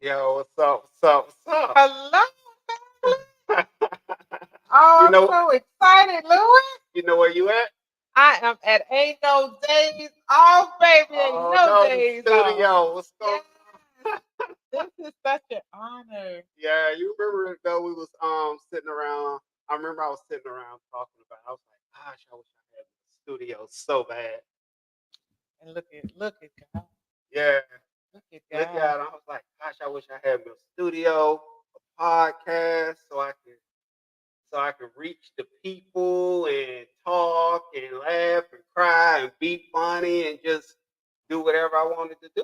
Yo, what's up? What's up? What's up? Hello, family. Oh, you I'm know, so excited, Louis. you know where you at? I am at Ain't No Days Off, baby. Ain't Oh no no, the days off. studio. What's going? Yes, this is such an honor. Yeah, you remember though we was sitting around. I remember I was sitting around talking about. I was like, gosh, I wish I had the studio so bad. And look at God. Yeah, Look at look God. at it. I was like, gosh, I wish I had a studio, a podcast, so I could reach the people and talk and laugh and cry and be funny and just do whatever I wanted to do.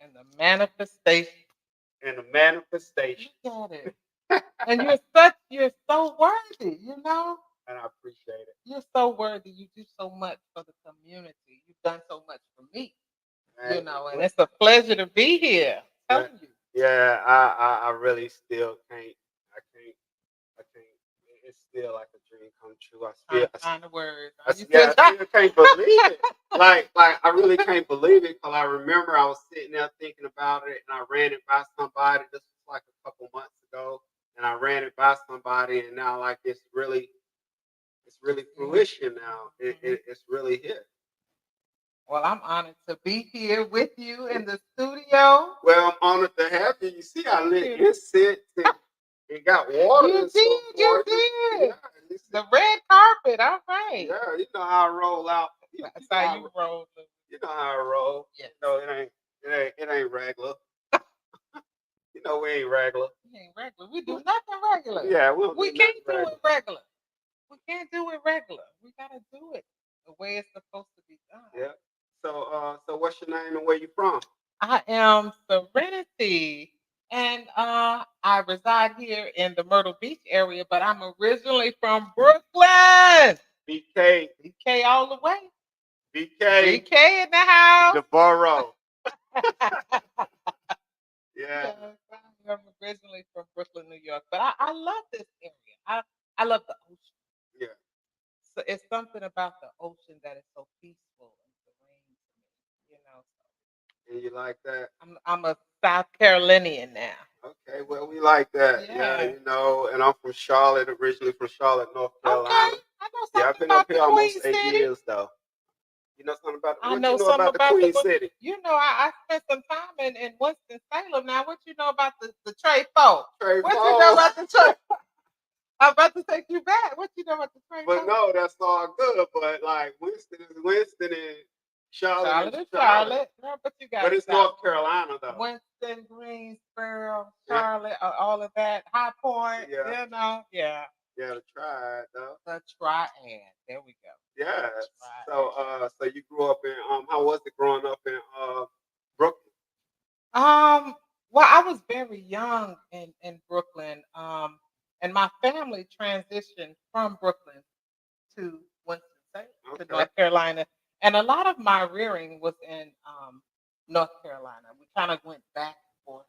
And the manifestation. And the manifestation. Look at it. And you're so worthy, you know? And I appreciate it. You're so worthy. You do so much for the community. You've done so much for me, Man, and it's a pleasure to be here. I'm yeah, telling you. yeah, I really still can't. I can't. It's still like a dream come true. Trying to find the words. You Yeah, still I still can't believe it. Like I really can't believe it because I remember I was sitting there thinking about it, and I ran it by somebody. This was like a couple months ago, and I ran it by somebody, and now like it's really fruition now. It's really here. Well, I'm honored to be here with you in the studio. Well, I'm honored to have you. You see, I Thank lit you. incense and it got water You and so did, you forth. did. Yeah, you see, The red carpet, all right. yeah, you know how I roll out. That's how you roll. You know how I roll. Yes. No, it ain't regular. You know we ain't regular. We ain't regular. We do nothing regular. Yeah, we don't We do nothing can't do regular. it regular. We can't do it regular. We gotta do it the way it's supposed to be done. Yeah. So what's your name and where you from? I am Serenity, and I reside here in the Myrtle Beach area, but I'm originally from Brooklyn. BK. BK all the way. BK. BK in the house. The borough. Yeah. Yes, I'm originally from Brooklyn, New York, but I love this area. I love the ocean. Yeah. So it's something about the ocean that is so peaceful and serene to me. You know, And you like that? I'm a South Carolinian now. Okay, well we like that. Yeah, Yeah. and I'm from Charlotte, originally from Charlotte, North Okay, Carolina. I know Yeah, I've something been up about the here almost Queen 8 City. years though. You know something about I what you know know something about the about Queen City? I spent some time in Winston Salem. Now, what you know about the Trey Folk? Trey What you know Falls. about the Trey? I'm about to take you back. What you know about the Trey But Folk? no, that's all good. But like Winston is Winston and Charlotte Charlotte is is Charlotte. Charlotte. No, but you got But it's South North Carolina though. Winston, Greensboro, Yeah, Charlotte, all of that. High Point, yeah, yeah. yeah. The triad though. The triad. There we go. Yeah. So Triad. so you grew up in how was it growing up in Brooklyn? Well, I was very young in Brooklyn. And my family transitioned from Brooklyn to Winston-Salem, to Okay. North Carolina. And a lot of my rearing was in North Carolina. We kind of went back and forth.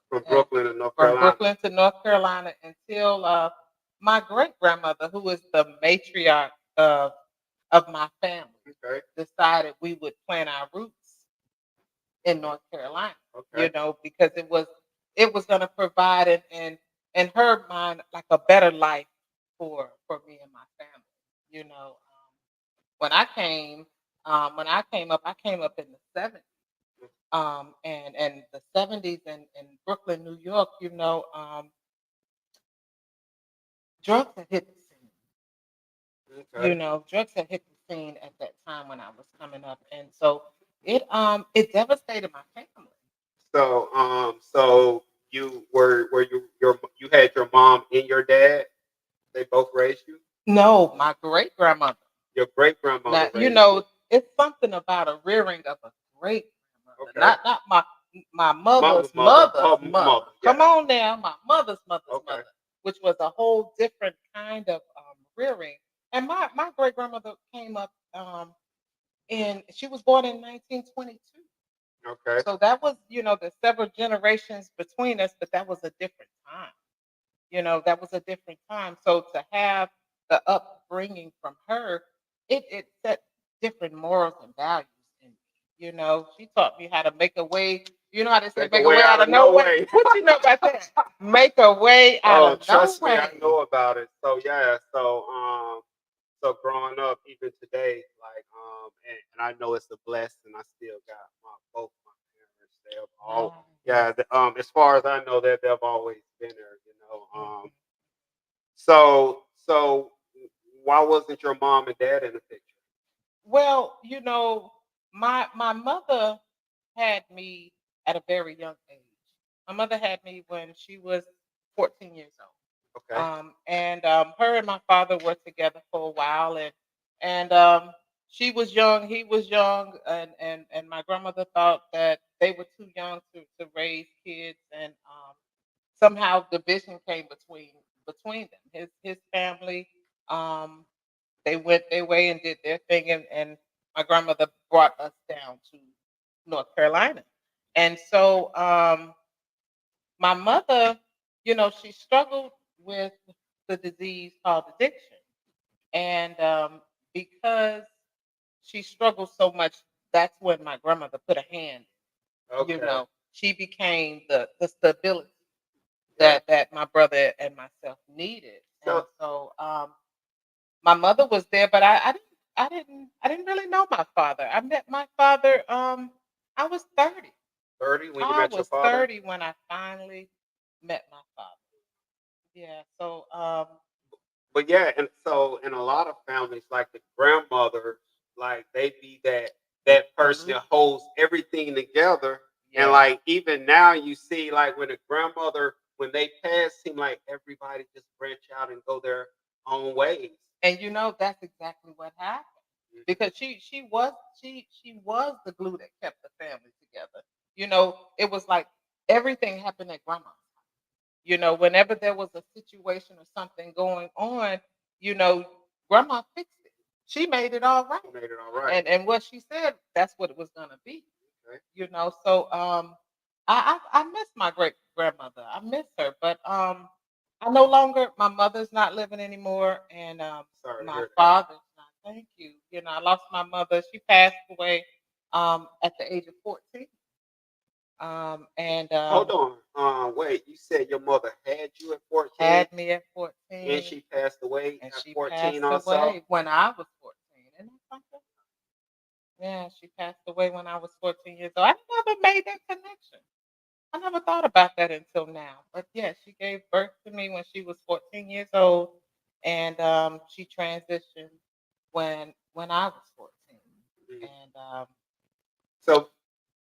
From And Brooklyn to North from Carolina. Brooklyn to North Carolina until my great grandmother, who was the matriarch of my family, Okay. decided we would plant our roots in North Carolina. Okay. Because it was going to provide in her mind like a better life for me and my family. You know, when I came up, I came up in the '70s. And the '70s in Brooklyn, New York. Drugs had hit the scene. Okay. Drugs had hit the scene at that time when I was coming up, and so it devastated my family. So you were you had your mom and your dad. They both raised you. No, my great grandmother. Your great Now, grandmother raised you. it's something about a rearing of a great grandmother, Okay. not my Mama's mother's mother. mother's Her mother. mother. Come Yeah. on now, my mother's mother's Okay. mother, which was a whole different kind of rearing. And my great grandmother came up in she was born in 1922. Okay. So that was, there's several generations between us, but that was a different time. That was a different time. So to have the upbringing from her, it set different morals and values in me. She taught me how to make a way, You know how they say Make a make a way way out out of of no no way? way. What you know about that? Make a way out Oh, of no trust me, I way. know about it. So yeah, so growing up, even today, and I know it's a blessing. I still got both my parents. They have all, Nice. yeah. As far as I know, that they've always been there. Mhm. So why wasn't your mom and dad in the picture? Well, my mother had me at a very young age. My mother had me when she was 14 years old. Okay, And her and my father were together for a while, and she was young, he was young, and my grandmother thought that they were too young to raise kids, and somehow division came between them. His family, um, they went their way and did their thing, and my grandmother brought us down to North Carolina, and so my mother, she struggled with the disease called addiction. And because she struggled so much, that's when my grandmother put a hand, okay, she became the stability yeah. that my brother and myself needed. And So so my mother was there, but I didn't really know my father. I met my father I was 30. 30 when you I met your was father. 30 when I finally met my father. Yeah. So But yeah, and so in a lot of families, like the grandmother, like they be that person glue. that holds everything together. And Yeah. like even now, you see like when a grandmother when they pass, seem like everybody just branch out and go their own ways. And that's exactly what happened. Because she was the glue that kept the family together. It was like everything happened at grandma's. Whenever there was a situation or something going on, you know, grandma fixed it. She made it all right. She made it all right. And what she said, that's what it was gonna be. Okay. So I miss my great grandmother. I miss her, but I no longer my mother's not living anymore, and Sorry to my hear that. father's not. Thank you. I lost my mother. She passed away at the age of 14. And Hold on. Wait. You said your mother had you at 14, had me at and 14, she passed away and at she 14 passed also. away when I was 14. Isn't that something? Yeah, she passed away when I was 14 years old. I never made that connection. I never thought about that until now. But yeah, she gave birth to me when she was 14 years old, and she transitioned when I was 14. Mhm. And So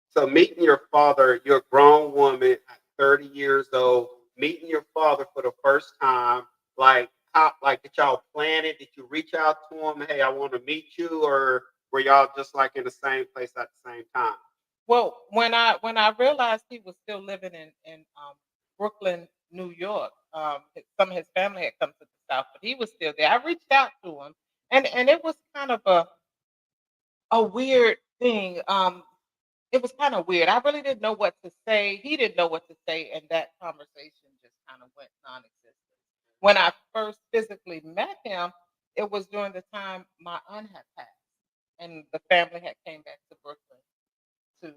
So meeting your father, you're a grown woman at 30 years old, meeting your father for the first time, like how like did y'all plan it? Did you reach out to him? Hey, I want to meet you, or were y'all just like in the same place at the same time? well, when I realized he was still living in Brooklyn, New York, some of his family had come to the South, but he was still there. I reached out to him, and it was kind of a weird thing. It was kind of weird. I really didn't know what to say. He didn't know what to say, and that conversation just kind of went non-existent. When I first physically met him, it was during the time my aunt had passed, and the family had came back to Brooklyn to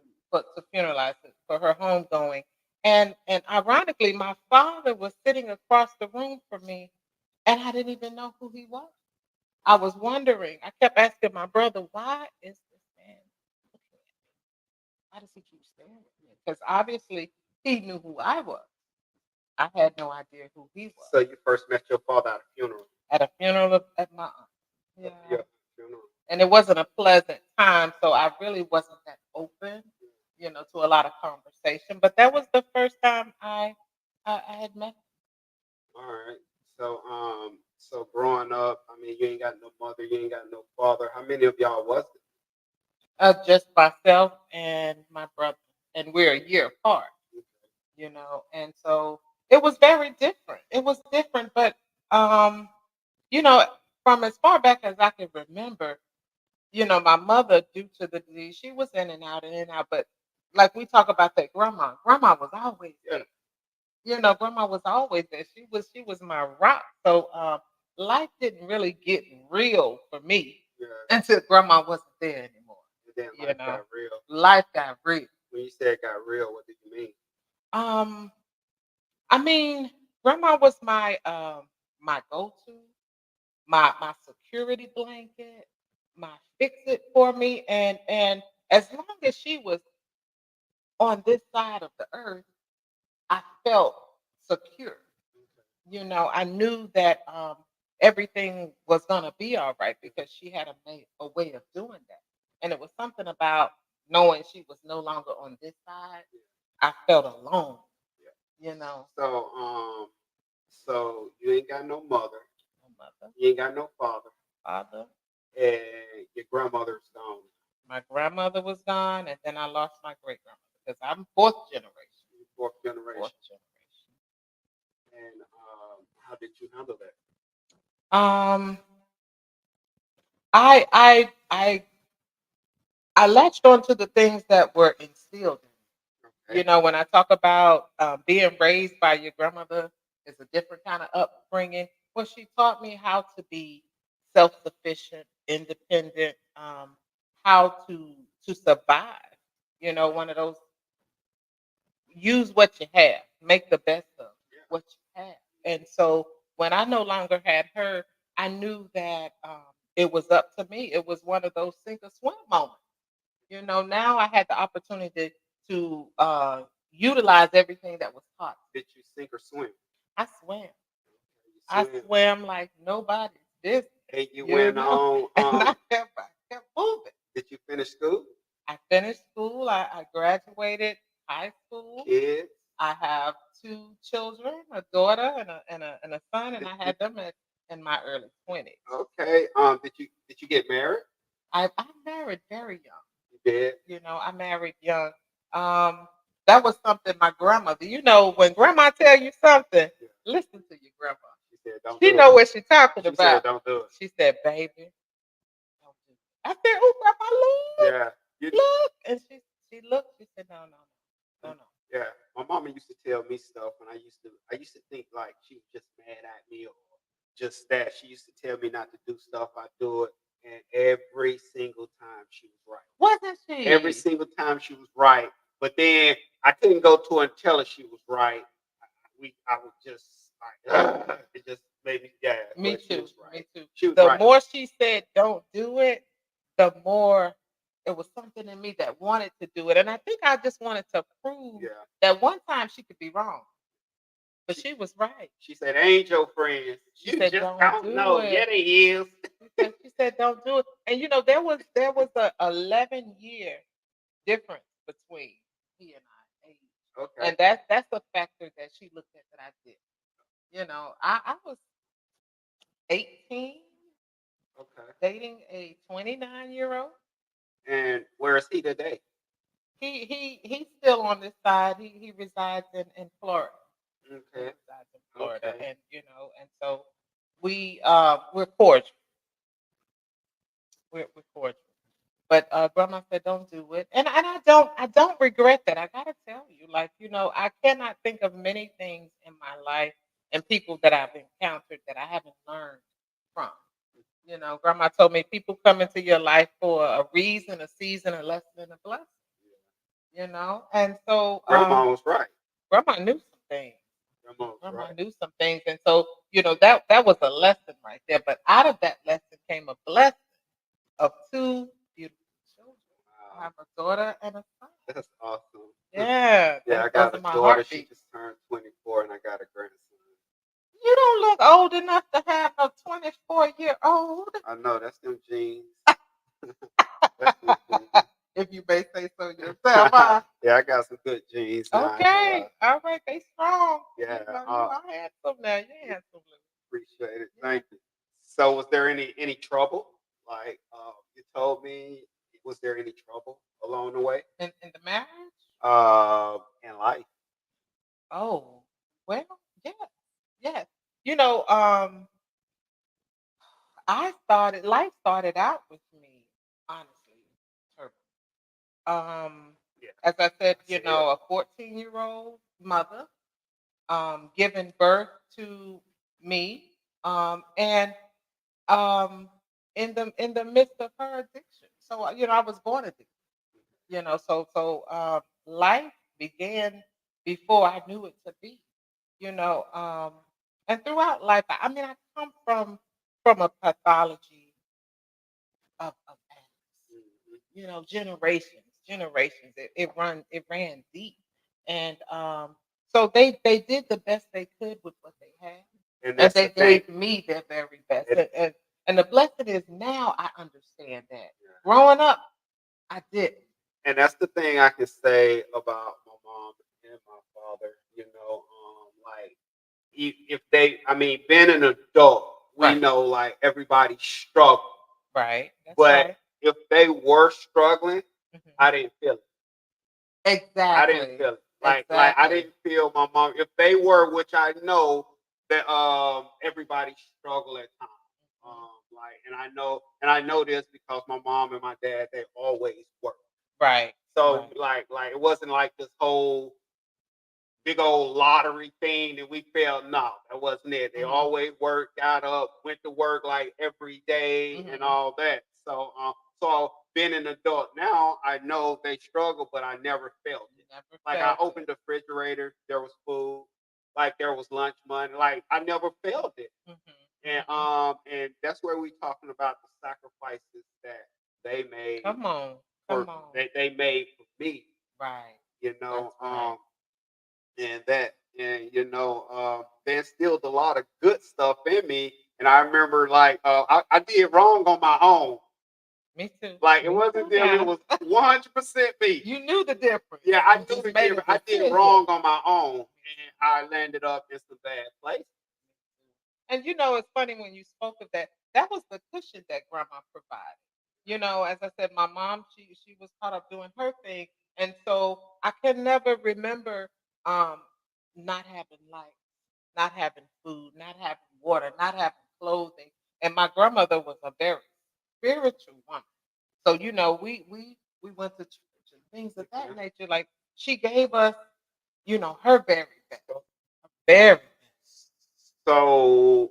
to funeralize it for her homegoing. And ironically, my father was sitting across the room from me, and I didn't even know who he was. I was wondering. I kept asking my brother, "Why is this man looking at me? Why does he keep staring at me?" Because obviously he knew who I was. I had no idea who he was. So you first met your father at a funeral. At a funeral at my aunt. Yeah. Yeah, funeral. And it wasn't a pleasant time, so I really wasn't that open, to a lot of conversation. But that was the first time I had met him. All right. So growing up, I mean, you ain't got no mother, you ain't got no father. How many of y'all was it? Just myself and my brother, and we're a year apart, and so it was very different. It was different, but um, you know, from as far back as I can remember, my mother, due to the disease, she was in and out, in and out. But like we talk about that grandma was always Yeah. there. Grandma was always there. She was my rock. So life didn't really get real for me Yeah. until grandma wasn't there anymore. And then You life know, got real. life got real. When you say it got real, what did you mean? Um, I mean, grandma was my go-to, my security blanket, my fix it for me, and as long as she was on this side of the earth, I felt secure. I knew that everything was gonna be all right because she had a way of doing that, and it was something about knowing she was no longer on this side. I felt alone. Yeah. You know, So you ain't got no mother, my mother, you ain't got no father, father, and your grandmother's gone. my grandmother was gone, and then I lost my great grandmother because I'm fourth generation. Fourth generation. Fourth generation. And how did you handle that? Um, I I I I latched on to the things that were instilled in me. Okay. When I talk about being raised by your grandmother is a different kind of upbringing. Well, she taught me how to be self-sufficient, independent, how to survive. One of those, use what you have, make the best of Yeah. what you have. And so when I no longer had her, I knew that it was up to me. It was one of those sink or swim moments. Now I had the opportunity to utilize everything that was taught. Did you sink or swim? I swam. You I swim. swam like nobody's business. And you You went know, on. and I kept moving. Did you finish school? I finished school. I graduated high school. Kids? I have two children, a daughter and a son, and Did, I did, had them in my early 20s. okay. Did you get married? I married very young. You did. I married young. Um, that was something my grandmother. When grandma tell you something, Yeah. listen to your grandma. She said, "Don't She do know it." what she's talking She said, about. "Don't do it." She said, "Baby, don't do it." I said, "Oh, grandma, look, Yeah. You, look," and she looked. She said, "No, no, no, no, no." yeah. My mama used to tell me stuff, and I used to think like she was just mad at me or just that. She used to tell me not to do stuff. I do it, and every single time she was right. Wasn't Every she? single time she was right. But then I couldn't go to her and tell her she was right. I was just like, "Ugh." It just made me, yeah. Me But she too. was right. Me too. She was The right. more she said don't do it, the more it was something in me that wanted to do it. And I think I just wanted to prove Yeah. that one time she could be wrong, but She, she was right. she said, "Ain't your friends. She You said just don't don't do know. Yeah, it. they is." She said don't do it. And there was a 11-year difference between he and I age. Okay. And that's a factor that she looked at that I did. I was 18 Okay. dating a 29-year-old. And where is he today? He's still on this side. He resides in Florida. He Okay. resides in Florida, Okay. and so we're cordial. We're cordial. But grandma said don't do it. And I don't regret that. I gotta tell you, like, I cannot think of many things in my life and people that I've encountered that I haven't learned from. Grandma told me people come into your life for a reason, a season, a lesson, and a blessing. And so Grandma was right. grandma knew some things. Grandma was Grandma right. knew some things, and so that was a lesson right there. But out of that lesson came a blessing of two beautiful children. I Wow. have a daughter and a son. That's awesome. Yeah, Yeah, I those got are a my daughter. She heartbeats. just turned 24, and I got a grandson. You don't look old enough to have a 24-year-old. I know that's them jeans. That's them jeans. If you may say so yourself, huh? Yeah, I got some good jeans now. I ain't gonna Okay, lie. all right, they strong. Yeah, You are handsome now. You're handsome, Lou. appreciate it. Yeah. Thank you. So, was there any trouble? Like you told me, was there any trouble along the way? In the marriage? In life. Oh, well, yes, yes. You know, um, life started out with me, honestly, Turbo. Yeah, As I said, I see it. a 14-year-old mother, giving birth to me, and um, in the midst of her addiction. So I was born addicted. So life began before I knew it to be. You know, and throughout life, I mean, I come from a pathology of addicts. Mhm. You know, generations. It ran deep, and so they did the best they could with what they had, And and that's the they thing. gave me their very best. It, And the blessing is now I understand that. yeah. Growing up, I didn't. And that's the thing I can say about my mom and my father. Like if they, I mean, being an adult, we Right, know like everybody struggle, right. That's but right. if they were struggling, Mhm. I didn't feel it. I didn't Exactly. feel it. Like I Exactly. didn't feel my mom. If they were, which I know that everybody struggle at times. Mhm. And I know this because my mom and my dad they always work. Right. So Right. like it wasn't like this whole big old lottery thing and we felt no, that wasn't it. They Mhm. always worked, got up, went to work like every day and Mhm. all that. So being an adult now, I know they struggle, but I never felt it. Never Like I felt it. opened the refrigerator, there was food, like there was lunch money. Like I never felt it. Mhm. And Mhm. that's where we talking about the sacrifices that they made Come on. for Come on. they made for me, Right. you That's know. right. They instilled a lot of good stuff in me. And I remember like I did wrong on my own. Me too. Like it Me wasn't too them, it now. was 100% me. You knew the difference. Yeah, I You knew just the made a difference. I did decision. wrong on my own and I landed up in some bad places. And you know, it's funny when you spoke of that. That was the cushion that grandma provided. You know, as I said, my mom, she was caught up doing her thing. And so I can never remember um not having light, not having food, not having water, not having clothing. And my grandmother was a very spiritual woman. So, you know, we went to church and things of that Okay. nature. Like she gave us, you know, her very best. Very best. So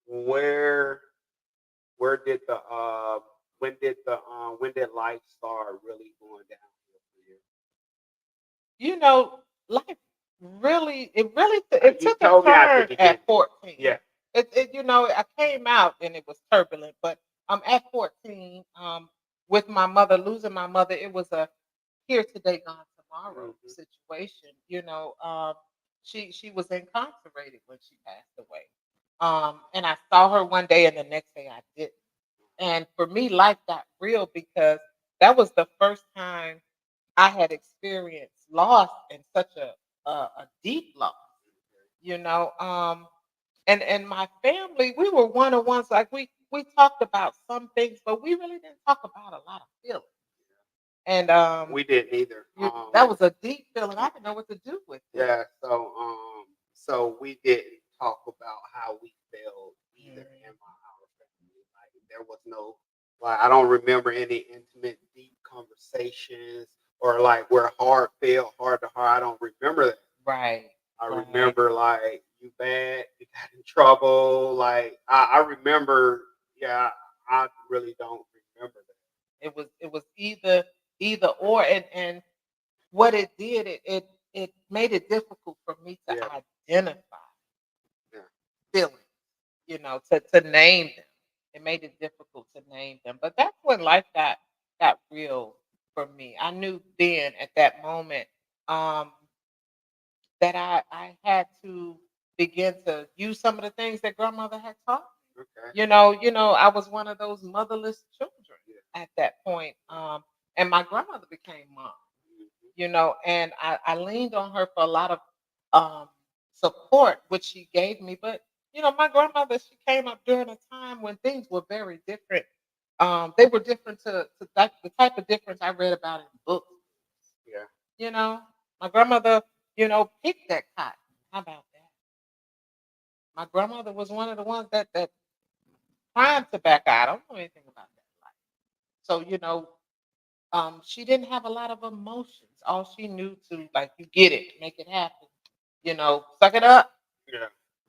where did the when did life start really going downhill for you? You know, life it You took a told me at the turn beginning. at 14. Yeah. It you know, I came out and it was turbulent, but at 14, with my mother losing my mother, it was a here today, gone tomorrow Hmm. situation. You know, she was incarcerated when she passed away. And I saw her one day and the next day I didn't. And for me, life got real because that was the first time I had experienced loss and such a deep loss, you know. And my family, we were one on ones. Like we talked about some things, but we really didn't talk about a lot of feelings. And We didn't either. that was a deep feeling. I didn't know what to do with it. Yeah. So we didn't talk about how we felt either in Mhm. our family. Like there was no like I don't remember any intimate, deep conversations or like where heart felt heart to heart. I don't remember that. Right, I right. remember like you bad, you got in trouble. Like I remember, yeah, I really don't remember that. It was either or, and what it did, it made it difficult for me to Yeah, identify yeah, feelings, you know, to name them. It made it difficult to name them. But that's when life got real for me. I knew then at that moment um, that I had to begin to use some of the things that grandmother had taught me. okay, You know, I was one of those motherless children yeah, at that point. And my grandmother became mom, mhm, you know, and I leaned on her for a lot of um, support, which she gave me. But, you know, my grandmother, she came up during a time when things were very different. They were different to the type of difference I read about in books. yeah, You know, my grandmother, you know, picked that cotton. How about that? My grandmother was one of the ones that climbed tobacco. I don't know anything about that life. So, you know, she didn't have a lot of emotions. All she knew to like, you get it, make it happen. You know, suck it up, yeah.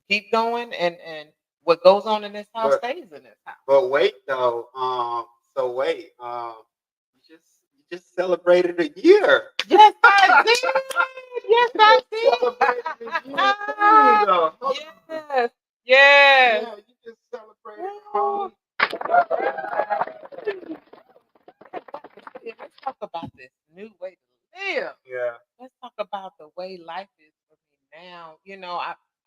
keep going, and what goes on in this house But stays in this house. but wait though, so wait, you just celebrated a year. Yes, I did. Yes, You I just celebrated a year too, did. though. Yes, yes. Yeah, you just celebrated Ooh. home. Let's talk about this new way to live. Yeah. Let's talk about the way life is for me now.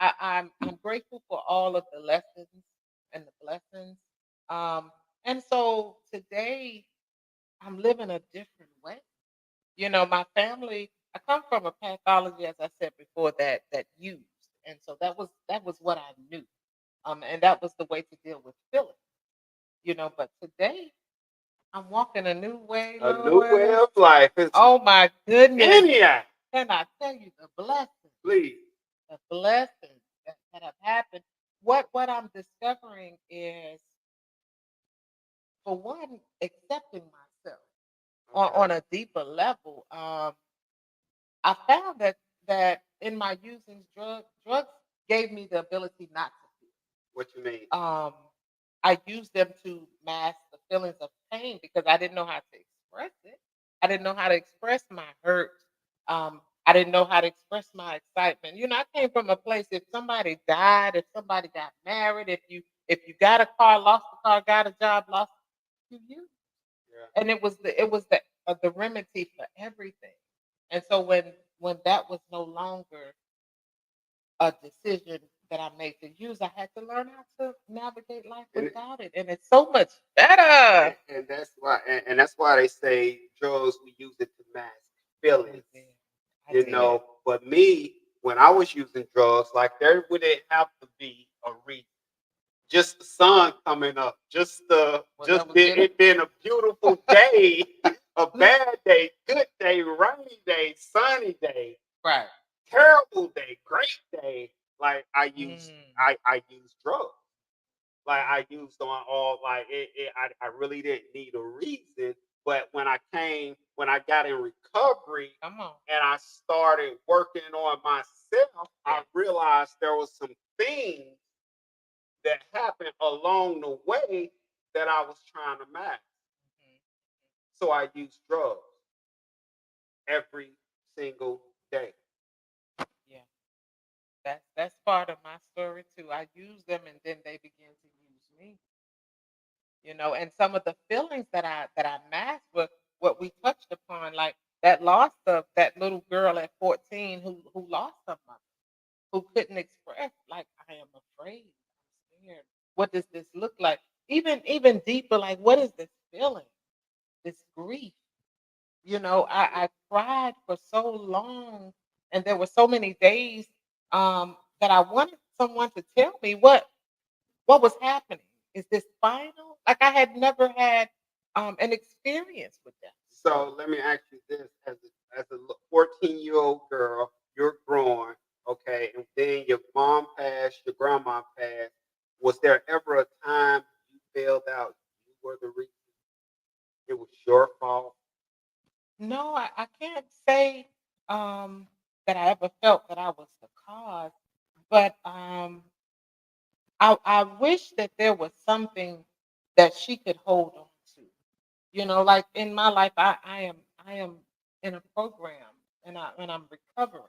I'm grateful for all of the lessons and the blessings. Um, and so today I'm living a different way. My family, I come from a pathology, as I said before, that used. And so that was what I knew. And that was the way to deal with feelings. But today I'm walking a new way, A new way Lois. of life. It's Oh my goodness. maniac. Can I tell you Please. the blessings that have happened? What I'm discovering is, for one, accepting myself on Okay. a deeper level. I found that in my using drugs gave me the ability not to feel. What you mean? I used them to mask the feelings of pain because I didn't know how to express it. I didn't know how to express my hurt. I didn't know how to express my excitement. I came from a place, if somebody died, if somebody got married, if you got a car, lost a car, got a job, lost you. Yeah. And it was the remedy for everything. And so when that was no longer a decision that I made to use, I had to learn how to navigate life And without it, and it's so much better. and that's why they say drugs we use it to mask feelings. We did. I did. But me, when I was using drugs, like there wouldn't have to be a reason. Just the sun coming up, Well, that just was it. it being a beautiful day, a bad day, good day, rainy day, sunny day, Right. terrible day, great day. Like Mm. I use drugs. Like I used on all like I really didn't need a reason. But when I got in recovery Come on. and I started working on myself, I Yeah. realized there was some things that happened along the way that I was trying to mask. Mhm. So I used drugs every single day. Yeah. That's part of my story too. I used them, and then they began to use me. And some of the feelings that I masked were what we touched upon, like that loss of that little girl at 14 who lost her mother, who couldn't express, like, I am afraid, I'm scared. What does this look like? Even deeper, like, what is this feeling? This grief. I cried for so long, and there were so many days that I wanted someone to tell me what was happening. Is this final? Like, I had never had an experience with that before. So let me ask you this: as a 14-year-old girl, you're growing, okay, and then your mom passed, your grandma passed. Was there ever a time you failed out? You were the reason. It was your fault. No, I can't say that I ever felt that I was the cause, but I wish that there was something that she could hold on to. Like in my life, I am in a program, and I'm recovering.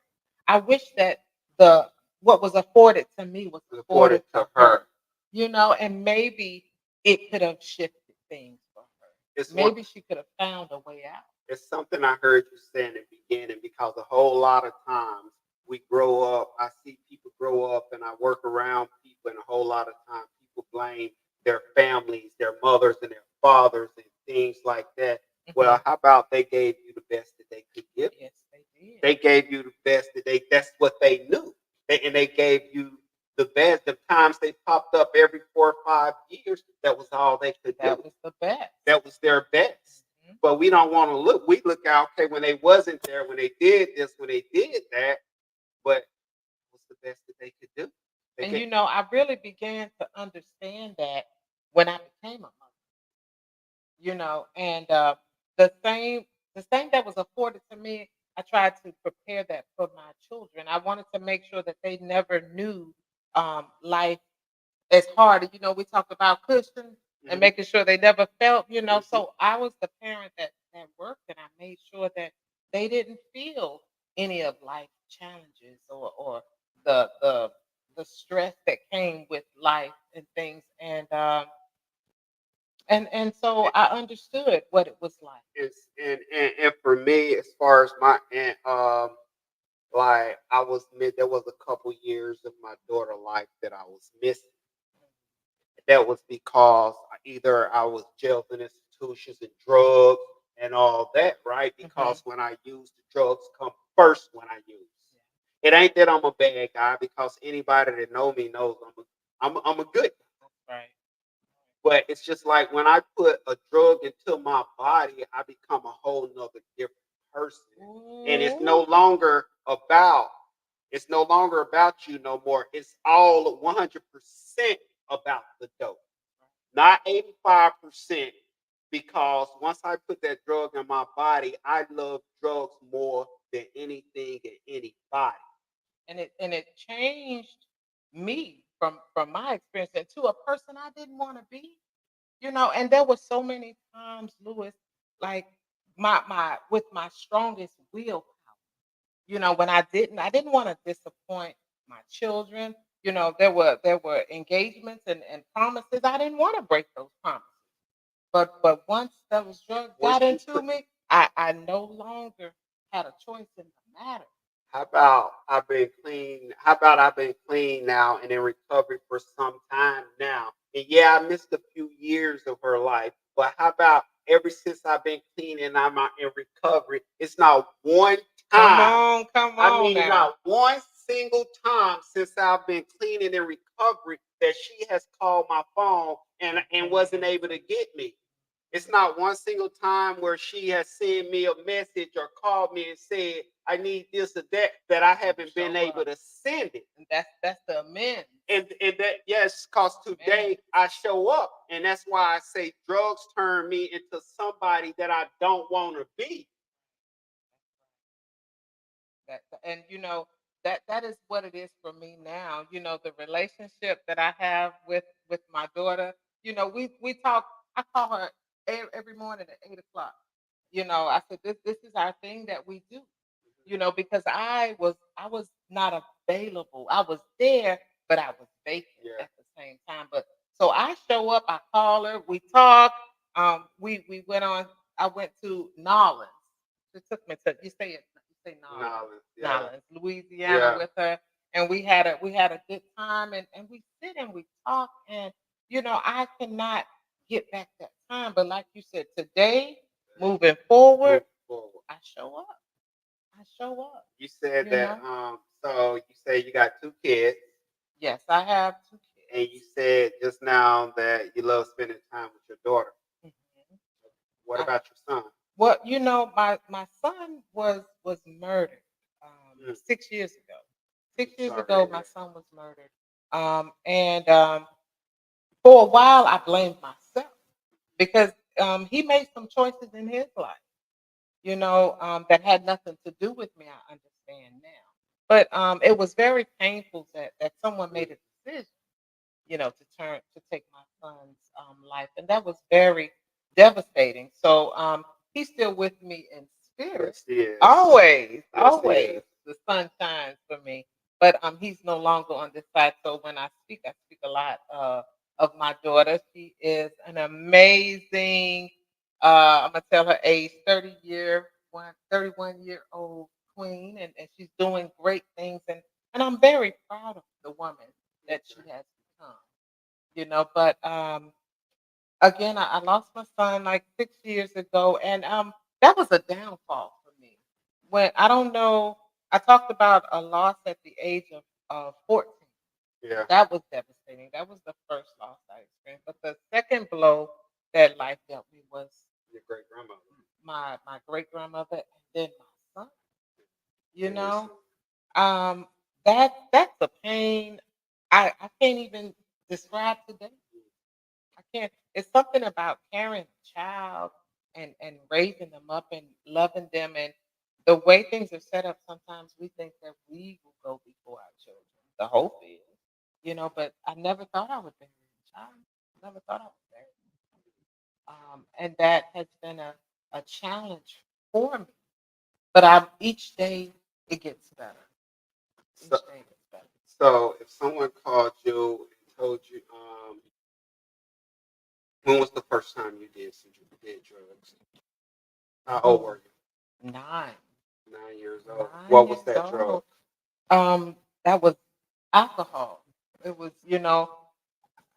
I wish that the what was afforded to me was It was afforded afforded to to her. her. And maybe it could have shifted things for her. It's one. Maybe she could have found a way out. It's something I heard you say in the beginning because a whole lot of times we grow up. I see people grow up, and I work around people, and a whole lot of times people blame their families, their mothers, and their fathers, and things like that. Mhm. Well, how about they gave you the best that they could give? Yes, they did. They gave you the best that that's what they knew. And they gave you the best. The times they popped up every 4 or 5 years, that was all they could do. That was the best. That was their best. Mhm. But we don't want to look. We look out, okay, when they wasn't there, when they did this, when they did that, but what's the best that they could do? They And get I really began to understand that when I became a mother. And the same the same that was afforded to me, I tried to prepare that for my children. I wanted to make sure that they never knew life as hard. We talk about cushion and mhm, making sure they never felt. mhm. So I was the parent that that worked, and I made sure that they didn't feel any of life challenges or the the the stress that came with life and things. And so And, I understood what it was like. and for me, as far as my aunt, like I was mid, there was a couple years of my daughter life that I was missing. That was because either I was jailed in institutions and drugs and all that, right? Hmm. Because when I use, the drugs come first when I use. It ain't that I'm a bad guy, because anybody that know me knows I'm a good guy. That's right. But it's just like when I put a drug into my body, I become a whole nother different person. And Ooh. about it's no longer about you no more. It's all 100% about the dope, not 85%. Because once I put that drug in my body, I love drugs more than anything and anybody. And it changed me from my experience into a person I didn't want to be. And there were so many times, Lewis, like my with my strongest willpower, when I didn't want to disappoint my children. There were engagements and promises. I didn't want to break those promises. But once those drugs Once got you into put me, I no longer had a choice in the matter. How about I've been clean? How about I've been clean now and in recovery for some time now? And yeah, I missed a few years of her life, but how about ever since I've been clean and I'm out in recovery, it's not one time. Come I on mean, now. not one single time since I've been clean and in recovery that she has called my phone and wasn't able to get me. It's not one single time where she has sent me a message or called me and said, I need this or that I And you haven't been show able up. to send it. And that's the amends. And that, yes, because Amends. today I show up. And that's why I say drugs turn me into somebody that I don't want to be. And that is what it is for me now. The relationship that I have with my daughter. We talk. I call her every morning at 8 o'clock. I said this is our thing that we do. Because I was not available. I was there, but I was vacant Yeah. at the same time. But so I show up, I call her, we talk. We went on. I went to Nolens. It took me to you say Nolens, Knowledge. Yeah. Nolens, Louisiana, Yeah. with her, and we had a good time, and we sit and we talk, and I cannot get back that time. But like you said, today, moving forward, Move forward. I show up. I show up, You said you that know? so you say you got two kids, Yes, I have 2 and you kids. said just now that you love spending time with your daughter. Mhm. What I about your son? Well, my son was murdered, Mm, 6 years ago. 6 I'm years sorry to ago, hear my that. son was murdered. And for a while, I blamed myself because he made some choices in his life, that had nothing to do with me. I understand now, but it was very painful that someone Mm, made a decision, to take my son's life, and that was very devastating. So he's still with me in spirit, yes, he is. always, Yes, he always. is. The sun shines for me, but he's no longer on this side. So when I speak a lot of my daughter. She is an amazing. I'm gonna tell her age, 31-year-old queen, and she's doing great things, and I'm very proud of the woman that she Okay. has become. But again, I lost my son like 6 years ago, and that was a downfall for me. When I don't know, I talked about a loss at the age of 14. Yeah, That was devastating. That was the first loss I experienced. But the second blow that life dealt me was your great grandmother. my great grandmother and then my son. You And your know, son. um, that's a pain I can't even describe today. I can't. It's something about carrying a child and raising them up and loving them, and the way things are set up. Sometimes we think that we will go before our children. The hope is, but I never thought I would bury a child. Never thought I would bury. And that has been a challenge for me. But I each day it gets better. Each So, day gets better. so if someone called you and told you, when was the first time you did drugs? How old were you? 9. 9 years old. 9 What was years that drug? old. That was alcohol. It was,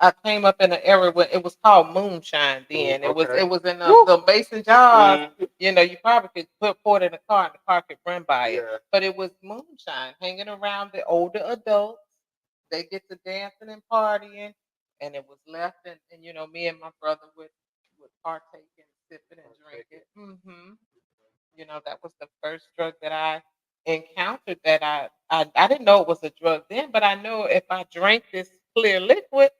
I came up in an era when it was called moonshine then. It was Okay. in Woo. the mason jars. Mhm. You probably could pour it in a car and the car could run by it. Yeah. But it was moonshine hanging around the older adults. They get to dancing and partying, and it was left, and me and my brother would partake and sip it and drink it. That was the first drug that I encountered that I didn't know it was a drug then, but I know if I drank this clear liquid,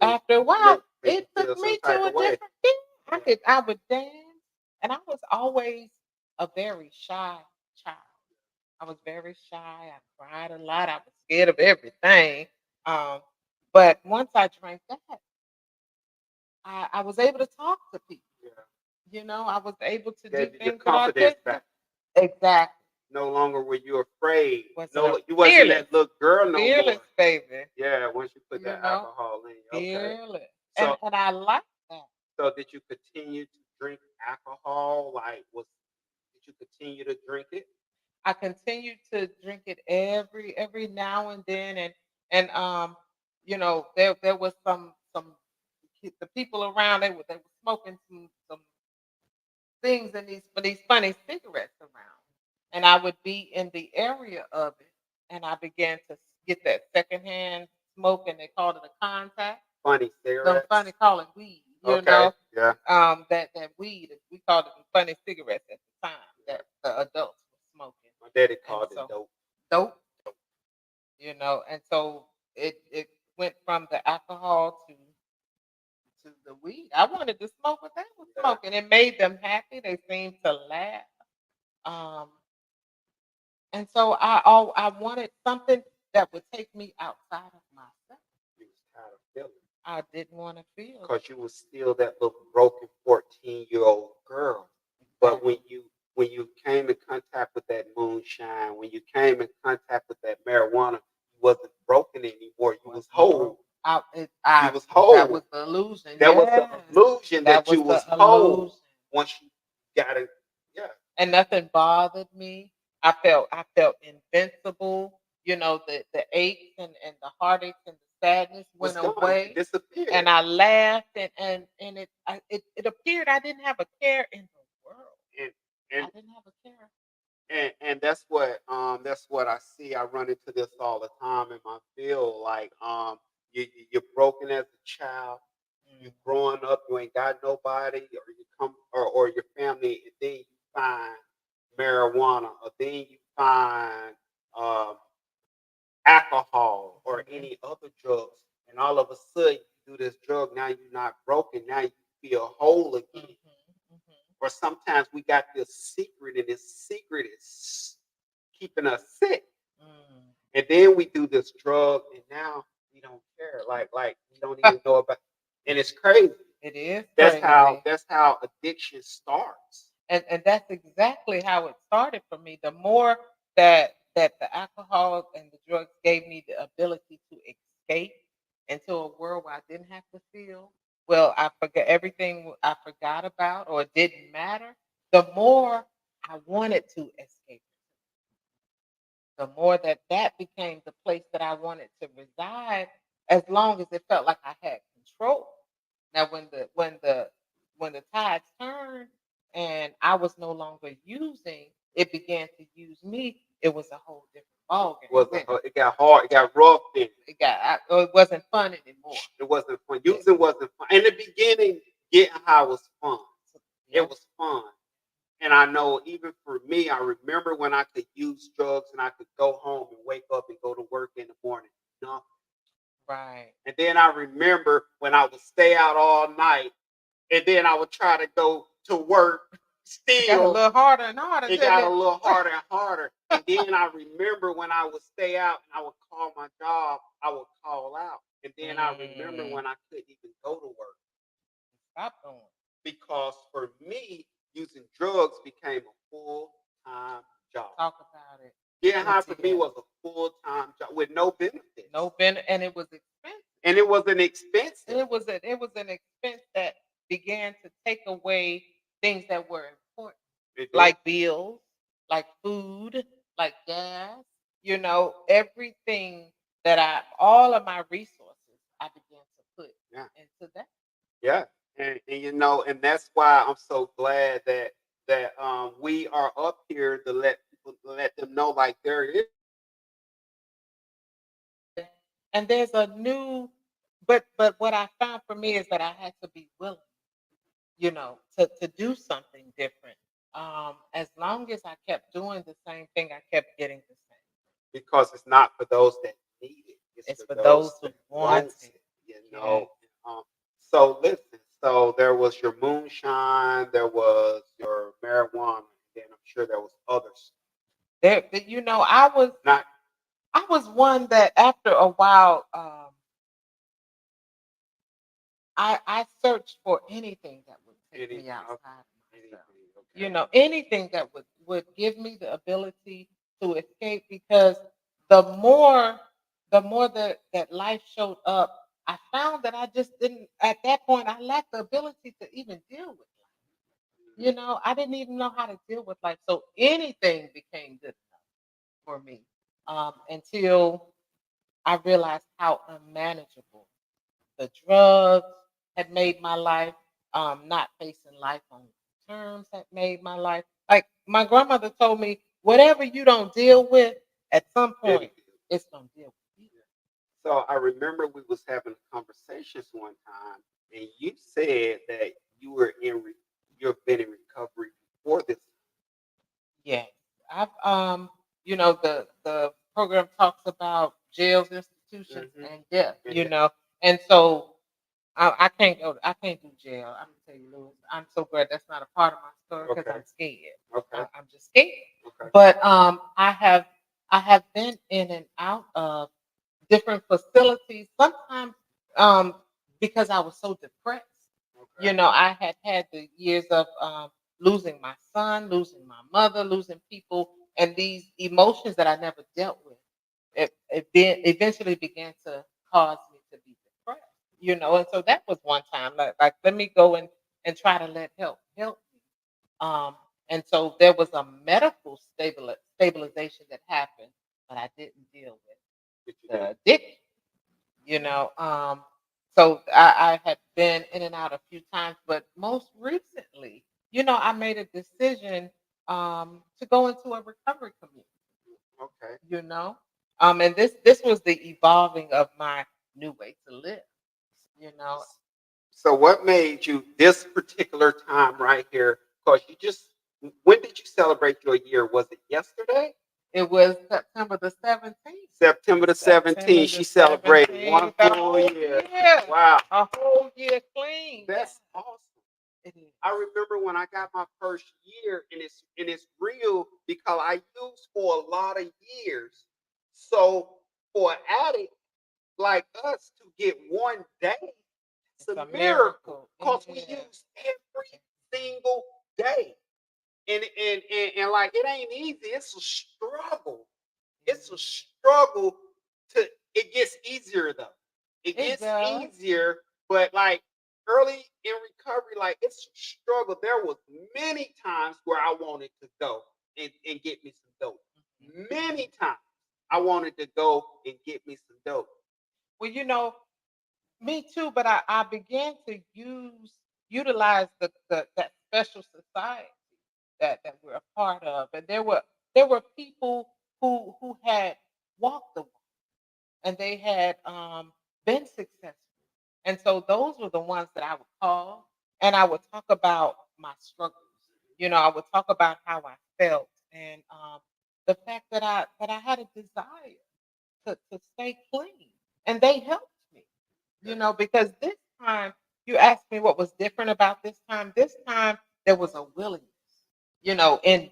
after a while, Make you it took feel some me type to a of way. different thing. Yeah. I would dance, and I was always a very shy child. I was very shy. I cried a lot. I was scared of everything. Um, but once I drank that, I was able to talk to people. Yeah. I was able to do Gave you your things that I confidence couldn't. back. Exactly. No longer were you afraid. Wasn't No, a you wasn't fearless, that little girl no more. fearless baby. Yeah, once you put You that know, alcohol in. Okay. fearless, So, and I like that. so did you continue to drink alcohol? Did you continue to drink it? I continue to drink it every now and then, and there was some the people around they were smoking some things in these funny cigarettes around, and I would be in the area of it, and I began to get that secondhand smoke, and they called it a contact. Funny Some cigarettes. funny call it weed, Okay. Yeah. that weed we called it funny cigarettes at the time Yeah. that the adults were smoking, My daddy and called it so dope. dope, and so it went from the alcohol to the weed. I wanted to smoke what they were Yeah. smoking. It made them happy. They seemed to laugh. Um, and so I wanted something that would take me outside of myself. You was tired of feeling. I didn't want to feel Because you was still that little broken 14-year-old girl. But exactly. when you came in contact with that moonshine, when you came in contact with that marijuana, you wasn't broken anymore. You was Wasn't whole. broke. You I was that whole. was the illusion. That was the Yes, illusion that that was you the was whole illusion. once you got it. Yeah. And nothing bothered me. I felt invincible. The aches and the heartaches and the sadness Was went gone. It away, disappeared. and I laughed, and it appeared I didn't have a care in the world. And I and didn't have a care. and that's what I see. I run into this all the time in my field. Like you're broken as a child. You're Mm. growing up. You ain't got nobody, or you come or your family, and then you find marijuana, or then you find um, alcohol or Mhm. any other drugs, and all of a sudden you do this drug. Now you're not broken. Now you feel whole again. Mhm. Or sometimes we got this secret, and this secret is keeping us sick. Mhm. And then we do this drug, and now we don't care. Like we don't even know about. And it's crazy. It is That's how crazy. that's how addiction starts. And that's exactly how it started for me. The more that the alcohol and the drugs gave me the ability to escape into a world where I didn't have to feel, well, I forgot everything I forgot about or it didn't matter. The more I wanted to escape, the more that became the place that I wanted to reside, as long as it felt like I had control. Now, when the tides turned and I was no longer using, it began to use me. It was a whole different ballgame. It got hard. It got rough. Then It wasn't fun anymore. it wasn't fun. It, Using wasn't fun. In the beginning, getting high was fun. It yep. was fun. And I know even for me, I remember when I could use drugs and I could go home and wake up and go to work in the morning. Nothing. Right. And then I remember when I would stay out all night, and then I would try to go to work. It got a Still, little harder and harder, it didn't got a it? little harder and harder. And then I remember when I would stay out and I would call my job, I would call out. And then I remember Mm, when I couldn't even go to work, stop doing. because for me, using drugs became a full-time job. Talk about it. Getting high for me ATL. was a full-time job with no benefits. No benefit, and it was expensive. And it wasn't expensive. It was an expense that began to take away things that were important, It did. like bills, like food, like gas. Everything all of my resources, I began to put Yeah. into that. Yeah. And that's why I'm so glad that we are up here to let them know like there is. And there's a new, but what I found for me is that I had to be willing, to do something different. As long as I kept doing the same thing, I kept getting the same. Because it's not for those that need it. It's for for those who that want it. it. So listen, so there was your moonshine, there was your marijuana, and I'm sure there was others. Not I was one that after a while, I searched for anything that would take me outside of myself. Anything that would give me the ability to escape, because the more that life showed up, I found that I just didn't, at that point I lacked the ability to even deal with life. I didn't even know how to deal with life. So anything became good enough for me. Until I realized how unmanageable the drugs had made my life. Not facing life on terms had made my life. Like my grandmother told me, whatever you don't deal with, at some point, it's gonna deal with you. So I remember we was having conversations one time, and you said that you've been in recovery before this. Yes, I've the program talks about jails, institutions, and death. And so I can't go. I can't do jail. I'm gonna tell you, Louis. I'm so glad that's not a part of my story because I'm scared. Okay. I'm just scared. Okay. But I have been in and out of different facilities. Sometimes because I was so depressed. Okay. I had the years of losing my son, losing my mother, losing people, and these emotions that I never dealt with. Eventually began to cause me to be depressed. And so that was one time, like let me go and try to let help me. And so there was a medical stabilization that happened, but I didn't deal with the addiction. you know. Um, so I had been in and out a few times, but most recently, I made a decision to go into a recovery community. Okay. And this was the evolving of my new way to live. You know, So what made you this particular time right here? Because when did you celebrate your year? Was it yesterday? it was September the 17th. September the 17th. She celebrated one full year. Wow. A whole year clean. That's awesome. It is. I remember when I got my first year, and it's real because I used for a lot of years. So for an addict like us to get one day, it's a miracle because we use every single day. And like it ain't easy. It's a struggle. It's a struggle to. It gets easier though. It gets easier, but like early in recovery, like it's a struggle. There was many times where I wanted to go and get me some dope. Many times I wanted to go and get me some dope. Well, me too, but I began to utilize that special society that we're a part of. And there were people who had walked the walk, and they had been successful. And so those were the ones that I would call, and I would talk about my struggles. I would talk about how I felt, and the fact that I had a desire to stay clean. And they helped me, because this time you asked me what was different about this time. This time there was a willingness, in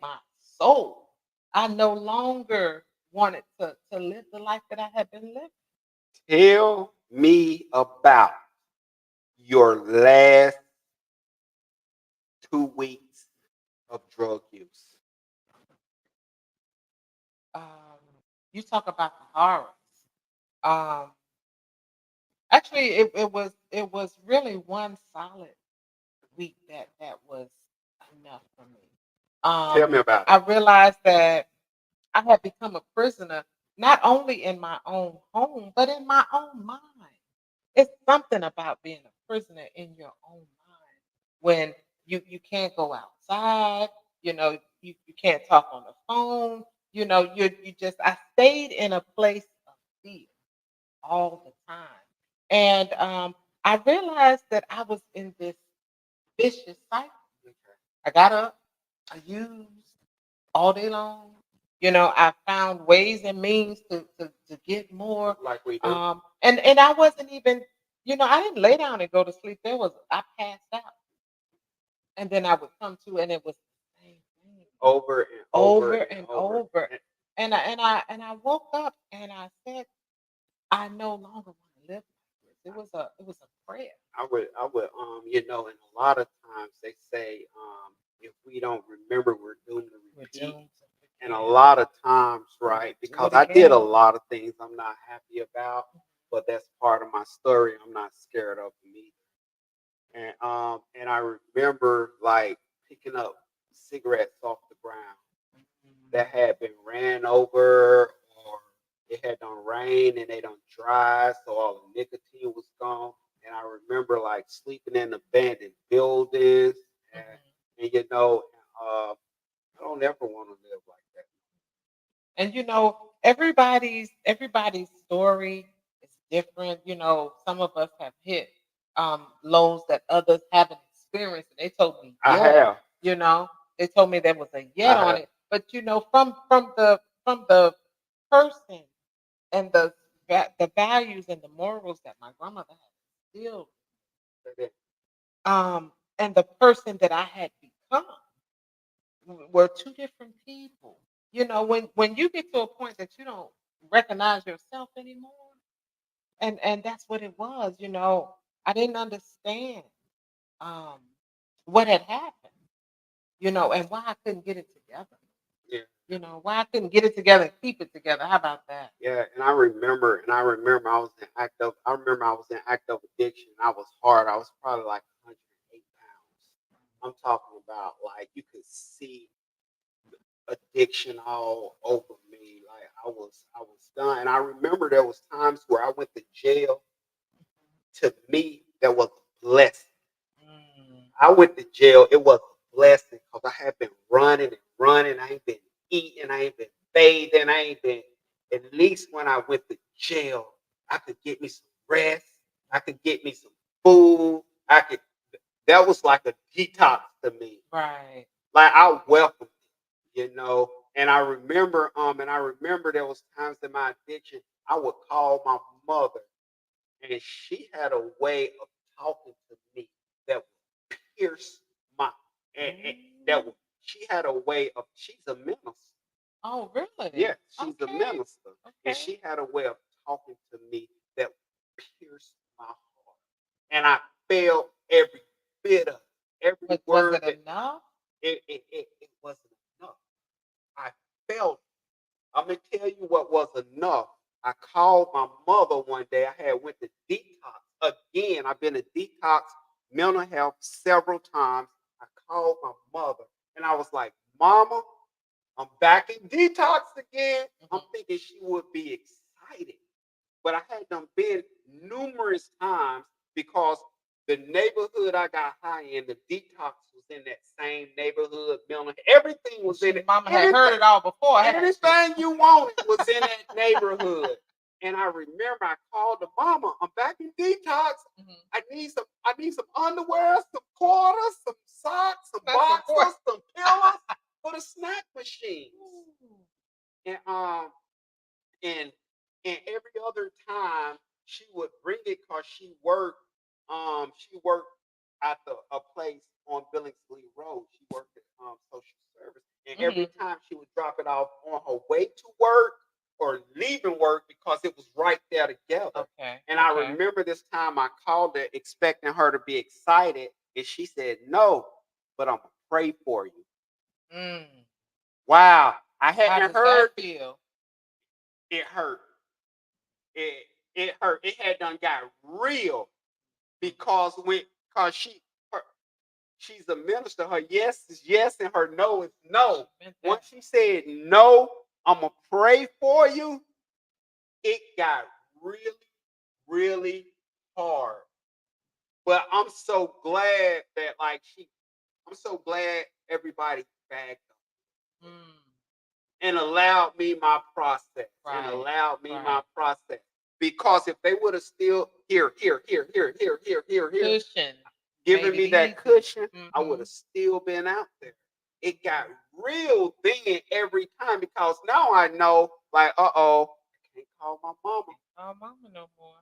my soul. I no longer wanted to live the life that I had been living. Tell me about your last 2 weeks of drug use? Um, you talk about the horrors. Um, actually, it was really one solid week that was enough for me. Tell me about it. I realized that I had become a prisoner not only in my own home, but in my own mind. It's something about being a prisoner in your own mind when you can't go outside, you can't talk on the phone, you just I stayed in a place of fear all the time. And I realized that I was in this vicious cycle. I got up, I used all day long. I found ways and means to get more. Like we do. And I wasn't even, I didn't lay down and go to sleep. I passed out. And then I would come to and it was the same thing. Over and Over over and and over. over. And I woke up and I said, I no longer want to live like this. It was a prayer. I would, in a lot of times they say, if we don't remember, we're doomed to We're repeat. doomed to And a forget. lot of times, right, Do because it I did a again. lot of things I'm not happy about, but that's part of my story. I'm not scared of them either. And I remember like picking up cigarettes off the ground that had been ran over or it had done rain and they done dry, so all the nicotine was gone. And I remember like sleeping in abandoned buildings, and, and I don't ever want to live like that. And everybody's story is different. Some of us have hit lows that others haven't experienced. And they told me I yet, have, you know, they told me there was a yet I on have. it. But from the person and the values and the morals that my grandmother had instilled, and the person that I had become were two different people. When you get to a point that you don't recognize yourself anymore, and that's what it was. I didn't understand um, what had happened. And why I couldn't get it together. Yeah. Why I couldn't get it together and keep it together. How about that? Yeah, and I remember I was in active addiction. I was hard. I was probably like 108 pounds. I'm talking about like you could see addiction all over me. Like I was done. And I remember there was times where I went to jail. To me, that was a blessing. Mm, I went to jail. It was a blessing because I had been running and running. I ain't been eating. I ain't been bathing. I ain't been. At least when I went to jail, I could get me some rest. I could get me some food. I could. That was like a detox to me. right. Like I welcomed it, And I remember there was times in my addiction I would call my mother, and she had a way of talking to me that would pierce my and that would she had a way of she's a minister. Oh, really? Yeah, she's a Okay. minister. And Okay. she had a way of talking to me that pierced my heart. And I felt every bit of every But was word it that enough? it wasn't enough. I felt I'm gonna tell you what was enough. I called my mother one day. I had went to detox again. I've been to detox mental health several times. I called my mother and I was like, Mama, I'm back in detox again. I'm thinking she would be excited. But I had them been numerous times because the neighborhood I got high in, the detox was in that same neighborhood. Everything was in it. Mama had heard it all before. Anything you wanted was in that neighborhood. And I remember I called the mama. I'm back in detox. I need some underwear, some quarters, some socks, some boxes, some pillows for the snack machines. And and and every other time she would bring it because she worked at a place on Billingsley Road. She worked at social service, and every time she would drop it off on her way to work or leaving work because it was right there together. Okay. And I remember this time I called her expecting her to be excited, and she said no, but I'm gonna pray for you. Mm. Wow. I How hadn't does that heard feel? it hurt. It hurt. It had done got real because her, she's a minister. Her yes is yes and her no is She no. meant that. Once she said no, I'ma pray for you, it got really, really hard. But I'm so glad that I'm so glad everybody backed up Mm. and allowed me my process and Right. allowed me my Right. process. Because if they would have still here, Cushion. giving Made it me that easy. cushion, I would Mm-hmm. have still been out there. It got real then every time because now I know, like, I can't call my mama. Oh, mama no more.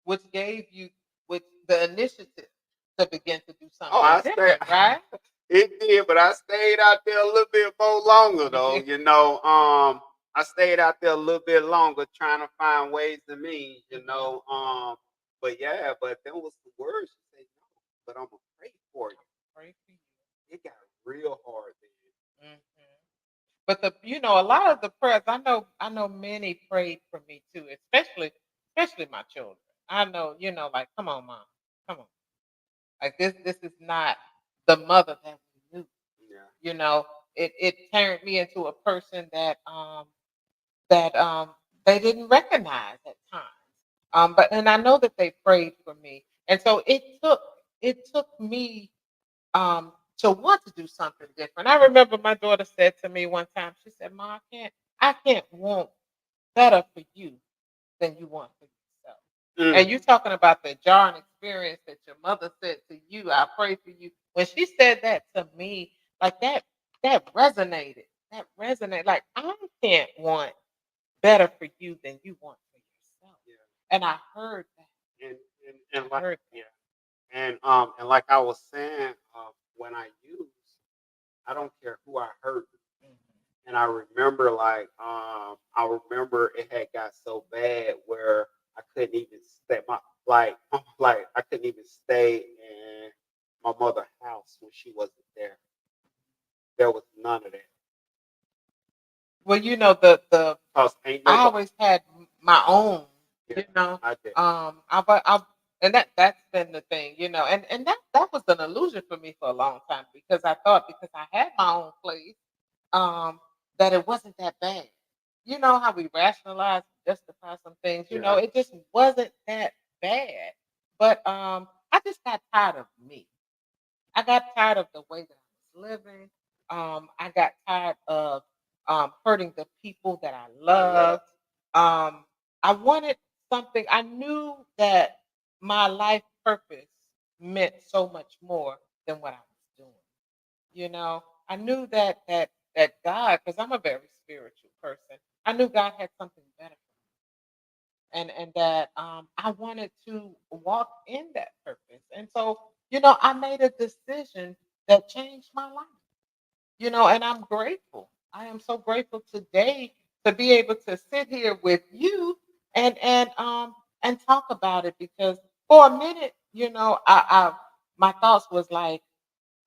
Which gave you with the initiative to begin to do Oh, something I stay. different, right? It did, but I stayed out there a little bit more longer You though. did. I stayed out there a little bit longer trying to find ways and means. But yeah, but there was the words to say no. But I'm gonna pray for you. Pray for you. It got real hard then. Hmm. But a lot of the prayers, I know many prayed for me too, especially my children. I know, like, come on, mom, come on. Like this is not the mother that we knew. Yeah. You know, it turned me into a person that they didn't recognize at times. But and I know that they prayed for me, and so it took me to want to do something different. I remember my daughter said to me one time, she said, "Ma, I can't want better for you than you want for yourself." Mm, And you talking about the jarring experience that your mother said to you, I pray for you. When she said that to me, like that resonated. That resonated. Like I can't want better for you than you want for yourself. yeah. And I heard that. And I and like heard yeah. that. And like I was saying, when I use, I don't care who I hurt. Mhm. And I remember it had got so bad where I couldn't even stay like I couldn't even stay in my mother's house when she wasn't there. There was none of that. Well, the Cause ain't I nobody. always had my own, Yeah, you know. I did. And that's been the thing, and that was an illusion for me for a long time because I thought because I had my own place, um, that it wasn't that bad. You know how we rationalize, justify some things. Yeah, It just wasn't that bad. But I just got tired of me. I got tired of the way that I was living. I got tired of hurting the people that I I love. loved. I wanted something. I knew that my life purpose meant so much more than what I was doing. I knew that God, because I'm a very spiritual person, I knew God had something better and that I wanted to walk in that purpose. And so, I made a decision that changed my life. And I'm grateful. I am so grateful today to be able to sit here with you and talk about it because for a minute, my thoughts was like,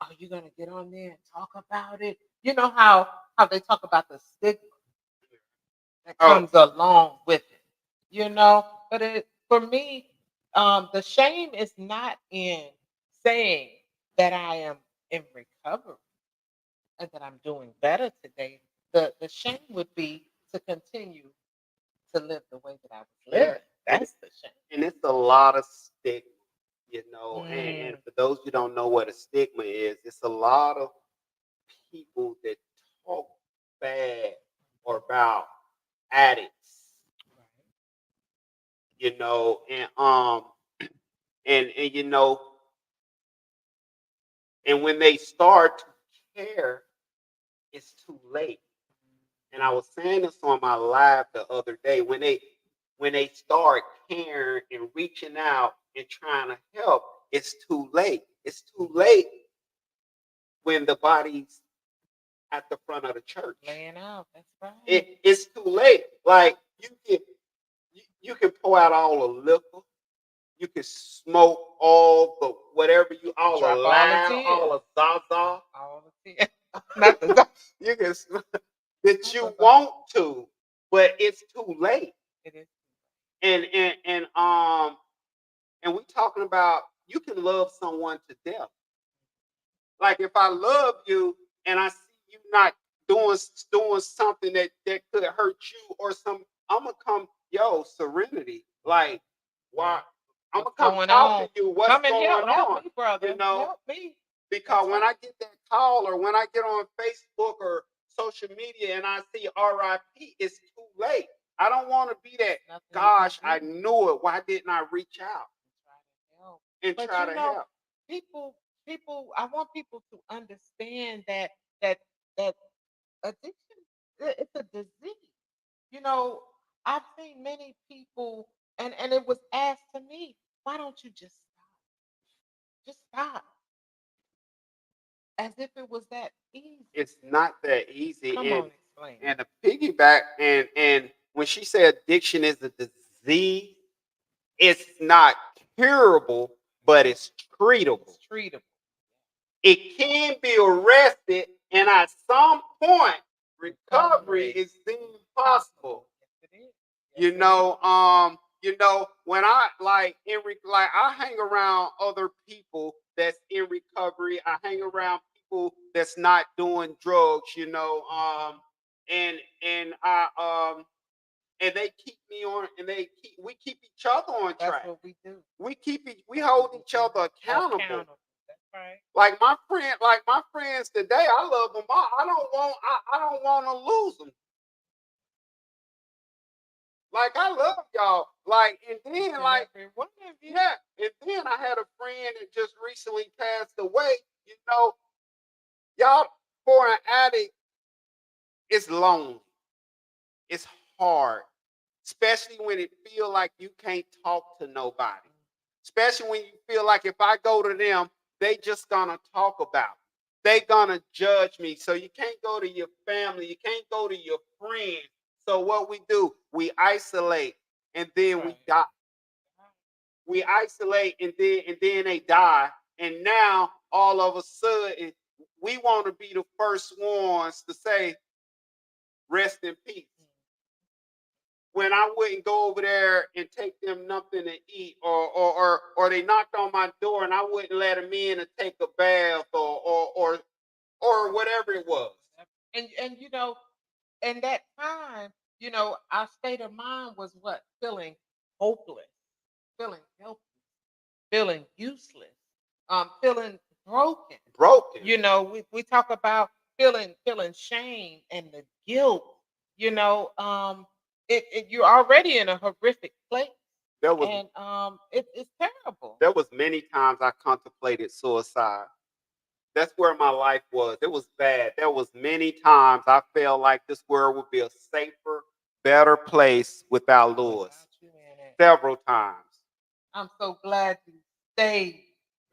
are you gonna get on there and talk about it? You know how they talk about the stigma that Oh, comes along with it, but for me, the shame is not in saying that I am in recovery and that I'm doing better today. The shame would be to continue to live the way that I was yeah, living. and That's the shame. and it's a lot of stigma, and Mm, for those who don't know what a stigma is, it's a lot of people that talk bad or about addicts, you know, and and when they start to care, it's too late. And I was saying this on my live the other day when they start caring and reaching out and trying to help, it's too late. It's too late when the body's at the front of the church. laying out. That's right. It's too late. Like you can pour out all the liquor, you can smoke all the whatever you all the Drop all the loud, all tears. the zaza, All the tears. Not the You can that not you the want to, but it's too late. It is. And and we talking about you can love someone to death. Like if I love you and I see you not doing something that could hurt you or some, I'm gonna come, yo, Serenity. Like, Yeah. why? I'm gonna What's come going talk on? to you. What's Come and going help on? me, brother. You know, Help me. because That's when right. I get that call or when I get on Facebook or social media and I see RIP, it's too late. I don't want to be that. Nothing you can Gosh, I do. knew it. Why didn't I reach out Try to help. and But try you to know, help? people, I want people to understand that that addiction, it's a disease. You know, I've seen many people, and it was asked to me, why don't you just stop? Just stop, as if it was that easy. It's not that easy. Come on, explain. And the piggyback and when she said addiction is a disease, it's not curable, but it's treatable. It's treatable. It can be arrested, and at some point, recovery is then possible. Yes, it is. Yes, When I like I hang around other people that's in recovery. I hang around people that's not doing drugs, and and they keep me on, and we keep each other on that's track. what we do. We hold each other accountable. Accountable. That's right. Like my friends today, I love them all. I don't want to lose them. Like I love y'all. Like and then And like every one of you. yeah, and then I had a friend that just recently passed away. You know, y'all for an addict, it's lonely. It's hard, especially when it feel like you can't talk to nobody. Especially when you feel like if I go to them, they just gonna talk about me. They gonna judge me. So you can't go to your family, you can't go to your friends. So what we do, we isolate and then we Right. die. We isolate and then they die. And now all of a sudden we want to be the first ones to say rest in peace when I wouldn't go over there and take them nothing to eat, or they knocked on my door and I wouldn't let them in to take a bath, or whatever it was. And in that time, our state of mind was what? Feeling hopeless, feeling helpless, feeling useless, feeling broken. Broken. We talk about feeling shame and the guilt. You're already in a horrific place, There was and it's terrible. there was many times I contemplated suicide. That's where my life was. It was bad. There was many times I felt like this world would be a safer, better place without Lewis. Without you in it. Several times. I'm so glad you stayed.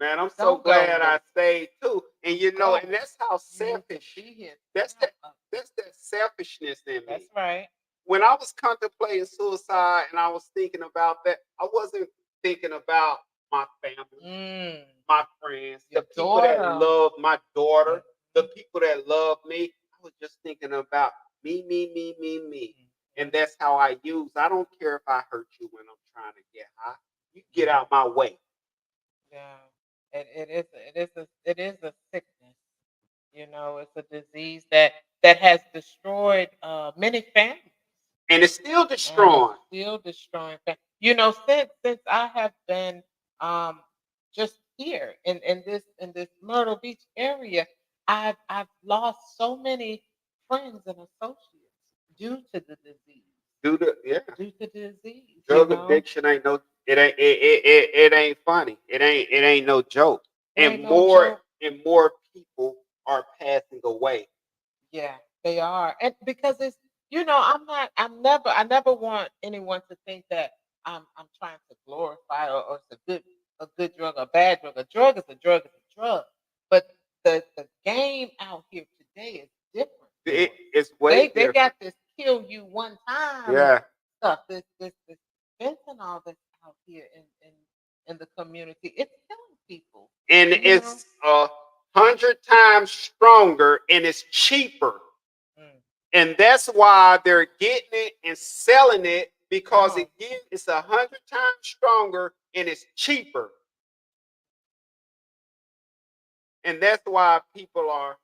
Man, I'm so Don't go, glad I Lewis. stayed too. And Go. and that's how You need to selfish. be here. That's now. that that's that selfishness in me. That's right. When I was contemplating suicide and I was thinking about that, I wasn't thinking about my family, Mm. my friends, Your the people that daughter. love my daughter, the people that love me. I was just thinking about me, me, me, me, me. And that's how I use. I don't care if I hurt you when I'm trying to get high. You get out my way. Yeah. It is a sickness. It's a disease that has destroyed many families. And it's still And it's destroying. still destroying. Since I have been um, just here in this Myrtle Beach area, I've lost so many friends and associates due to the disease. Yeah. Due to the disease, Drug addiction ain't no it ain't funny. It ain't no joke. it And ain't no more joke. and more people are passing away. Yeah, they are. And because I never want anyone to think that I'm trying to glorify or it's a good drug or a bad drug. A drug is a drug is a drug. But the game out here today is different. It's way They different. got this kill you one time Yeah. stuff. This fentanyl that's out here in the community. It's killing people. And You know? it's 100 times stronger, and it's cheaper. Mm. And that's why they're getting it and selling it, because Come on. it's 100 times stronger and it's cheaper. And that's why people are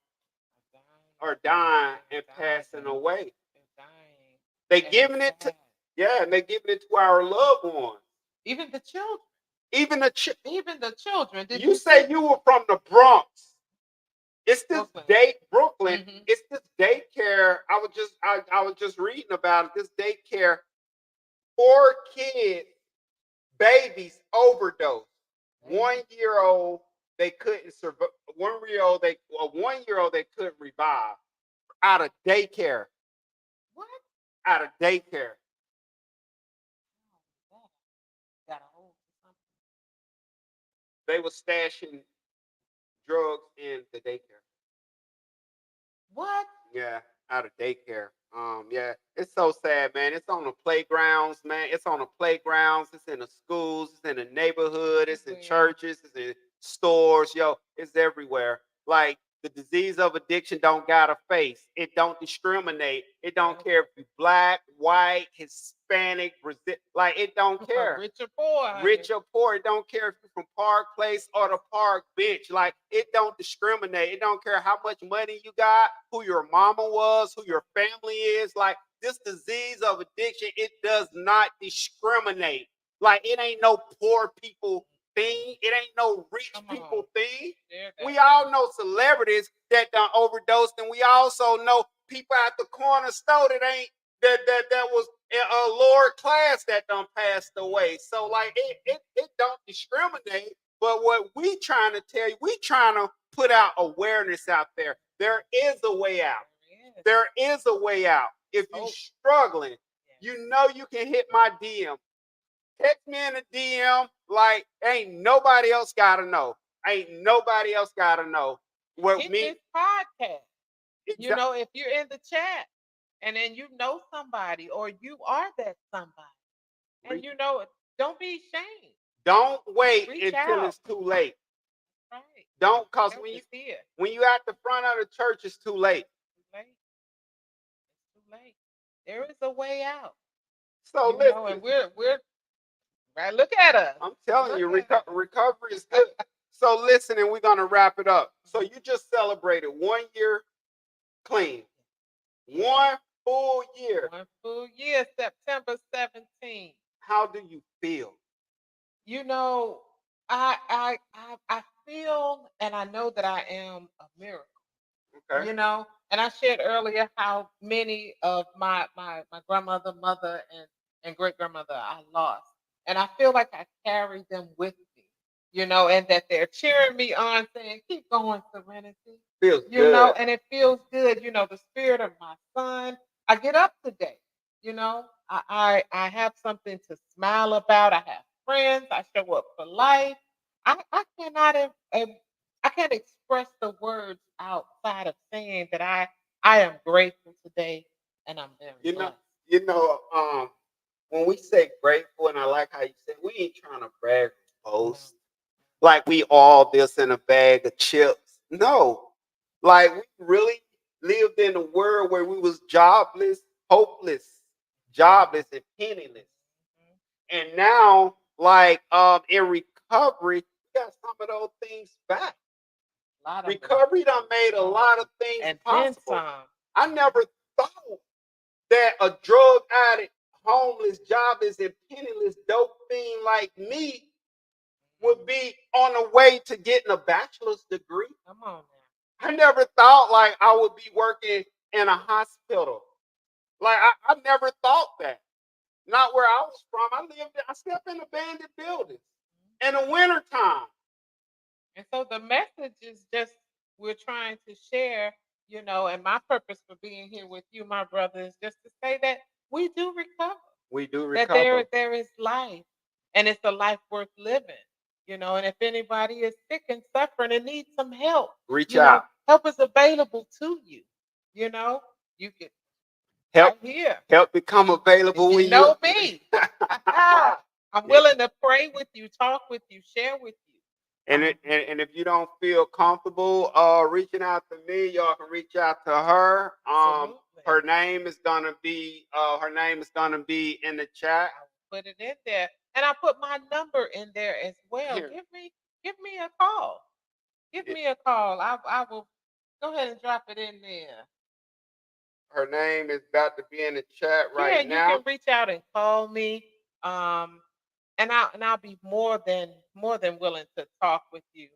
dying and passing away. They're dying. They And giving it's it to sad. yeah, and they giving it to our loved ones. Even the children. Even the Even the children. Did you you say see you were from the Bronx. It's this Brooklyn? Brooklyn. Mhm. It's this daycare. I was just reading about it. This daycare, 4 kids, babies overdose. 1 year old they couldn't survive. 1 year old they 1 year old they couldn't revive out of daycare. What? Out of daycare. Oh, got a hold of something. They were stashing drugs in the daycare. What? Yeah, out of daycare. Yeah, it's so sad, man. It's on the playgrounds, man. It's on the playgrounds. It's in the schools. It's in the neighborhood. It's in Everywhere. churches. It's in stores. Yo, it's everywhere. Like the disease of addiction don't got a face. It don't discriminate. It don't Nope. care if you black, white, Hispanic, Brazil. Like it don't care. Rich or poor, honey. Rich or poor, it don't care if you're from Park Place or the Park Bench. Like it don't discriminate. It don't care how much money you got, who your mama was, who your family is. Like this disease of addiction, it does not discriminate. Like it ain't no poor people thing. It ain't no rich Come people on. thing. Share that. We all know celebrities that done overdosed, and we also know people at the corner store that ain't that was a lower class that done passed away. So like it don't discriminate. But what we trying to tell you, we trying to put out awareness out there. There is a way out. There is. There is a way out. If you're Oh. struggling, Yes. you know you can hit my DM. Text me in a DM. Like ain't nobody else gotta know. Ain't nobody else gotta know what Hit me. this podcast. You Exa- know, if you're in the chat and then you know somebody or you are that somebody, and you know, don't be ashamed. Don't wait Reach until out. it's too late. Right. Don't, cause Help is here. when you at the front of the church, it's too late. Too late. It's too late. There is a way out. So You know, listen, and we're right. Look at us. I'm telling Look you, at us. recovery is good. So listen, and we're gonna wrap it up. So you just celebrated 1 year clean, Yeah. 1 full year. 1 full year, September 17th. How do you feel? You know, I feel and I know that I am a miracle. Okay. You know, and I shared earlier how many of my grandmother, mother, and great grandmother I lost, and I feel like I carry them with me. You know, and that they're cheering me on, saying, "Keep going, Serenity." Feels You know, good. and it feels good. You know, the spirit of my son. I get up today. You know, I have something to smile about. I have friends. I show up for life. I cannot I can't express the words outside of saying that I am grateful today and I'm very You know, blessed. you know, when we say grateful, and I like how you said, we ain't trying to brag or No. boast. Like we all this in a bag of chips. No, like we really lived in a world where we was jobless, hopeless, jobless and penniless. Mhm. And now, like in recovery, we got some of those things back. A lot of them. Recovery done made a Lot of lot them. of things And then possible. some. I never thought that a drug addict, homeless, jobless, and penniless dope fiend like me would be on the way to getting a bachelor's degree. Come on now. I never thought like I would be working in a hospital. Like I never thought that. Not where I was from. I slept in abandoned buildings in the wintertime. And so the message is just we're trying to share, you know, and my purpose for being here with you, my brother, is just to say that we do recover. We do That recover. there is life and it's a life worth living. You know, and if anybody is sick and suffering and needs some help, Reach you know, out. help is available to you. You know, you can Help right here. help become available You when you know me. I'm willing to pray with you, talk with you, share with you. And if you don't feel comfortable reaching out to me, y'all can reach out to her. Absolutely. Her name is gonna be in the chat. I will put it in there, and I put my number in there as well. Here. Give me a call. Give Yeah. me a call. I will go ahead and drop it in there. Her name is about to be in the chat Yeah, right you now. can reach out and call me. And I'll be more than willing to talk with you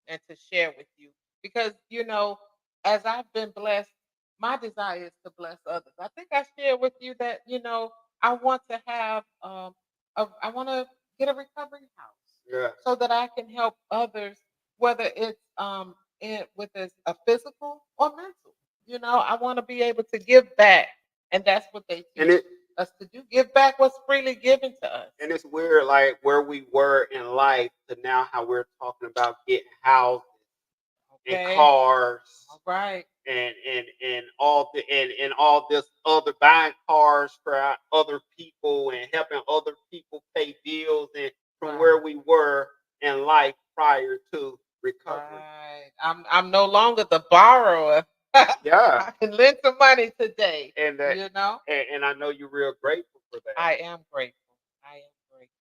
and to share with you, because as I've been blessed, my desire is to bless others. I think I shared with you that I want to have I want to get a recovery house, Yeah. so that I can help others, whether it's with a physical or mental. I want to be able to give back, and that's what they And teach it us to do. Give back what's freely given to us. and it's weird, like where we were in life to now how we're talking about getting houses and Okay. cars All right. and all this other buying cars for other people and helping other people pay bills and from Right. where we were in life prior to recovery. Right. I'm no longer the borrower. Yeah. I can lend some money today. And that and I know you're real grateful for that. I am grateful. I am grateful.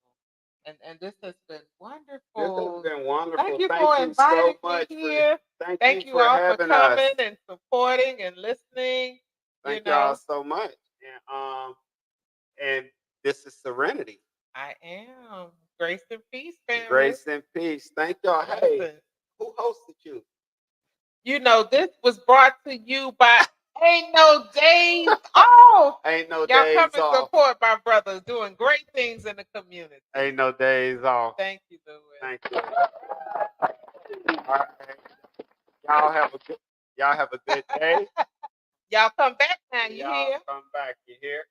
And this has been This wonderful. has been wonderful. Thank you Thank for you inviting so much me here. thank Thank you you for all for having us. coming and supporting and listening. Thank y'all so much. And this is Serenity. I am. Grace and peace, family. Grace and peace. Thank y'all. Hey, Blessings. who hosted you? This was brought to you by Ain't No Days Off. Ain't no Y'all days come and off. support my brothers doing great things in the community. Ain't no days off. Thank you, Louis. Thank you. All right. Y'all have a good day. Y'all come back now. You Y'all hear? come back. You hear?